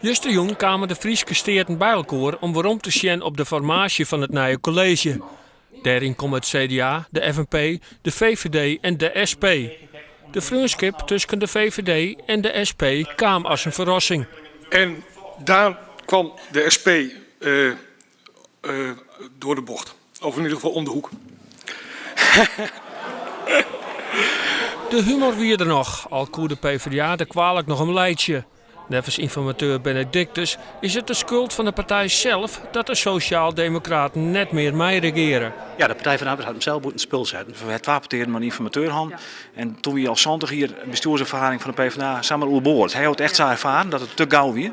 Justerjong kwamen de Frieske steden bij elkaar om waarom te zien op de formatie van het nieuwe college. Daarin komen het CDA, de FNP, de VVD en de SP. De vriendschap tussen de VVD en de SP kwam als een verrassing. En daar kwam de SP door de bocht. Of in ieder geval om de hoek. De humor wie er nog, al koer de PvdA er kwalijk nog een leidje. Nevens informateur Benedictus is het de schuld van de partij zelf dat de Sociaaldemocraten net meer mee regeren. Ja, de Partij van de Arbeid had hem zelf moeten spul zetten. We hebben 12 parteren maar een informateur hadden. En toen we als zondag hier bestuurservaring van de PvdA samen oerboord. Hij had echt zo ervaren dat het te gauw weer.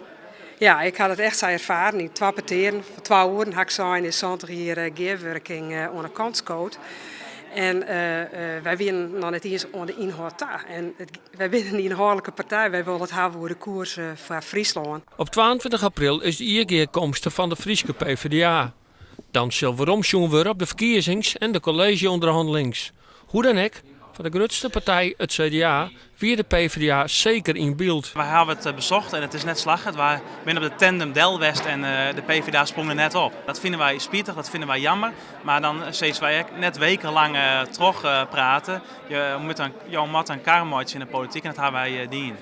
Ja, ik had het echt zo ervaren. In 2 parteren, voor 2 uur, had ik zo in zondag hier gearworking aan de kant scoot. En wij winnen nog net eens aan de inhoud daar. En wij winnen een inhoudelijke partij. Wij willen het hebben voor de koers van Friesland. Op 22 april is de IEG-komst van de Frieske PvdA. Dan zullen we omzien op de verkiezings- en de collegeonderhandelings. Hoe dan ook, van de grootste partij, het CDA, wie de PvdA zeker in beeld. We hebben het bezocht en het is net slag. We zijn op de tandem Delwest en de PvdA sprong er net op. Dat vinden wij spietig, dat vinden wij jammer. Maar dan steeds wij net wekenlang terug praten. Je moet een karmootje in de politiek en dat hebben wij dien.